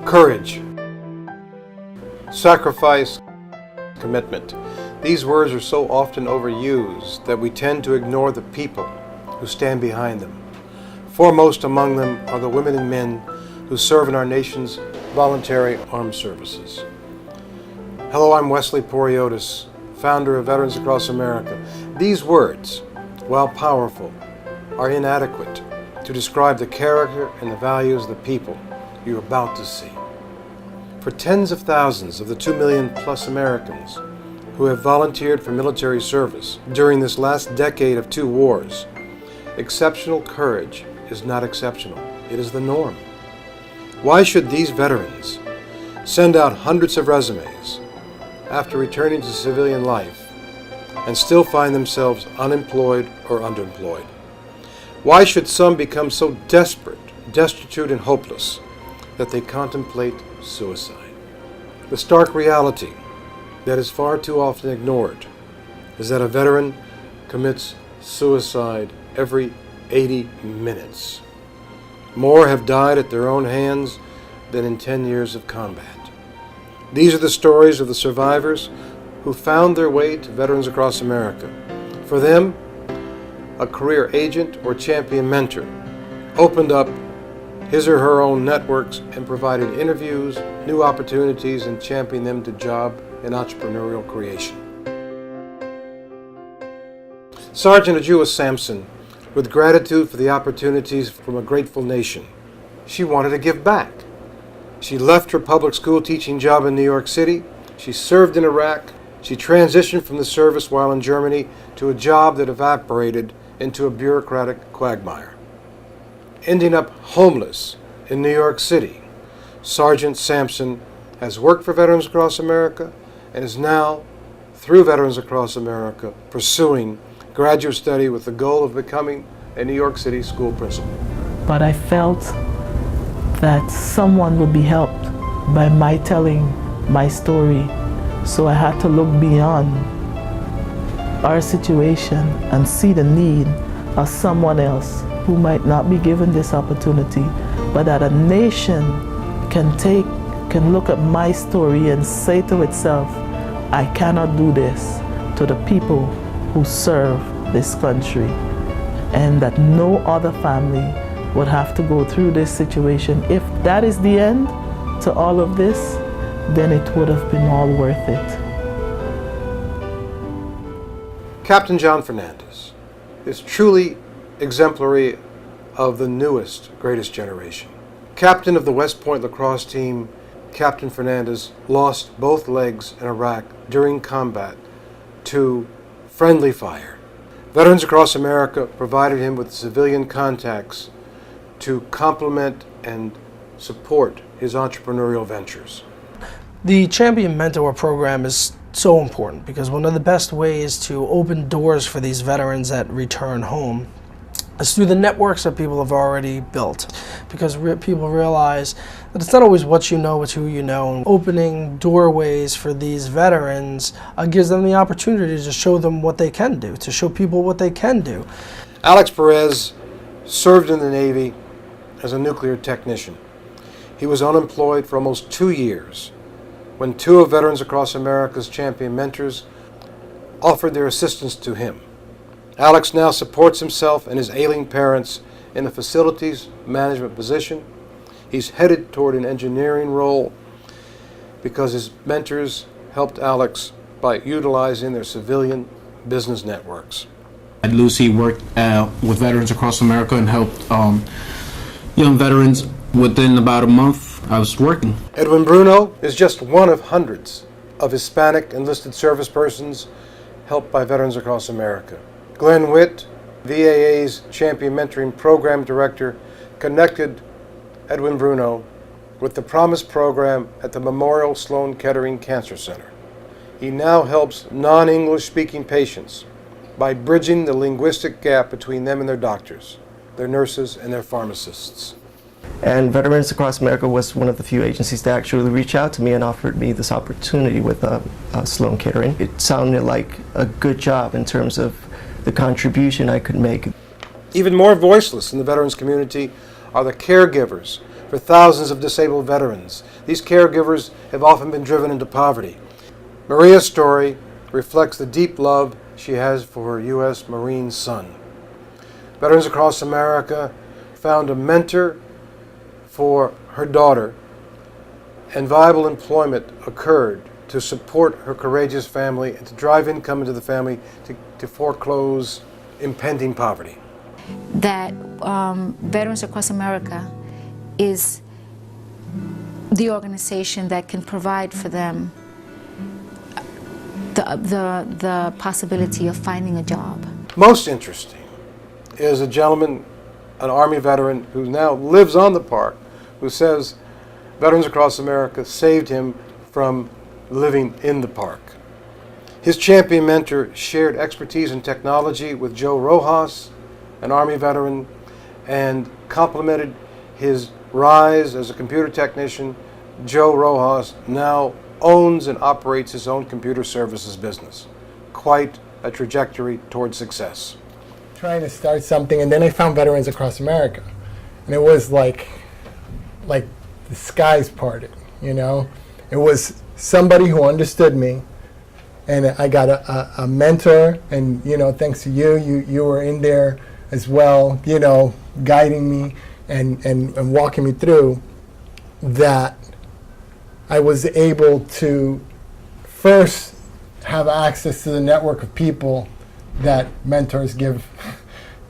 Courage, sacrifice, commitment. These words are so often overused that we tend to ignore the people who stand behind them. Foremost among them are the women and men who serve in our nation's voluntary armed services. Hello, I'm Wesley Poriotis, founder of Veterans Across America. These words, while powerful, are inadequate to describe the character and the values of the people you're about to see. For tens of thousands of the 2 million plus Americans who have volunteered for military service during this last decade of 2 wars, exceptional courage is not exceptional. It is the norm. Why should these veterans send out hundreds of resumes after returning to civilian life and still find themselves unemployed or underemployed? Why should some become so desperate, destitute, and hopeless that they contemplate suicide? The stark reality that is far too often ignored is that a veteran commits suicide every 80 minutes. More have died at their own hands than in 10 years of combat. These are the stories of the survivors who found their way to Veterans Across America. For them, a career agent or champion mentor opened up his or her own networks and provided interviews, new opportunities, and championed them to job and entrepreneurial creation. Sergeant Ajua Sampson, with gratitude for the opportunities from a grateful nation, she wanted to give back. She left her public school teaching job in New York City. She served in Iraq. She transitioned from the service while in Germany to a job that evaporated into a bureaucratic quagmire. Ending up homeless in New York City, Sergeant Sampson has worked for Veterans Across America and is now, through Veterans Across America, pursuing graduate study with the goal of becoming a New York City school principal. But I felt that someone would be helped by my telling my story, so I had to look beyond our situation and see the need of someone else who might not be given this opportunity, but that a nation can look at my story and say to itself, I cannot do this to the people who serve this country, and that no other family would have to go through this situation. If that is the end to all of this, then it would have been all worth it. Captain John Fernandez is truly exemplary of the newest, greatest generation. Captain of the West Point lacrosse team, Captain Fernandez lost both legs in Iraq during combat to friendly fire. Veterans Across America provided him with civilian contacts to complement and support his entrepreneurial ventures. The Champion Mentor program is so important because one of the best ways to open doors for these veterans that return home is through the networks that people have already built, because people realize that it's not always what you know, it's who you know. And opening doorways for these veterans gives them the opportunity to show them what they can do, to show people what they can do. Alex Perez served in the Navy as a nuclear technician. He was unemployed for almost 2 years when 2 of Veterans Across America's champion mentors offered their assistance to him. Alex now supports himself and his ailing parents in a facilities management position. He's headed toward an engineering role because his mentors helped Alex by utilizing their civilian business networks. Lucy worked with Veterans Across America and helped young veterans. Within about a month, I was working. Edwin Bruno is just one of hundreds of Hispanic enlisted service persons helped by Veterans Across America. Glenn Witt, VAA's Champion Mentoring Program Director, connected Edwin Bruno with the Promise Program at the Memorial Sloan Kettering Cancer Center. He now helps non-English speaking patients by bridging the linguistic gap between them and their doctors, their nurses, and their pharmacists. And Veterans Across America was one of the few agencies that actually reached out to me and offered me this opportunity with Sloan Kettering. It sounded like a good job in terms of the contribution I could make. Even more voiceless in the veterans community are the caregivers for thousands of disabled veterans. These caregivers have often been driven into poverty. Maria's story reflects the deep love she has for her U.S. Marine son. Veterans Across America found a mentor for her daughter, and viable employment occurred to support her courageous family and to drive income into the family to foreclose impending poverty. That Veterans Across America is the organization that can provide for them the possibility of finding a job. Most interesting is a gentleman, an Army veteran who now lives on the park, who says Veterans Across America saved him from living in the park. His champion mentor shared expertise in technology with Joe Rojas, an Army veteran, and complemented his rise as a computer technician. Joe Rojas now owns and operates his own computer services business. Quite a trajectory towards success. Trying to start something, and then I found Veterans Across America, and it was like the skies parted, you know? It was somebody who understood me, and I got a mentor, and, you know, thanks to you were in there as well, you know, guiding me and walking me through, that I was able to first have access to the network of people that mentors give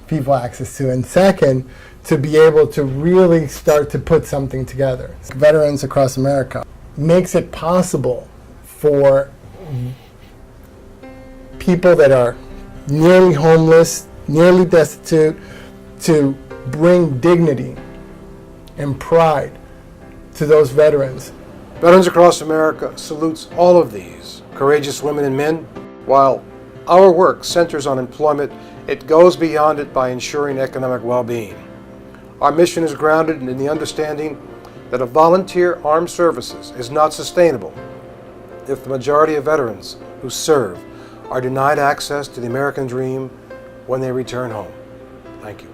people access to, and second, to be able to really start to put something together. Veterans Across America makes it possible for people that are nearly homeless, nearly destitute, to bring dignity and pride to those veterans. Veterans Across America salutes all of these courageous women and men. While our work centers on employment, it goes beyond it by ensuring economic well-being. Our mission is grounded in the understanding that a volunteer armed services is not sustainable if the majority of veterans who serve are denied access to the American dream when they return home. Thank you.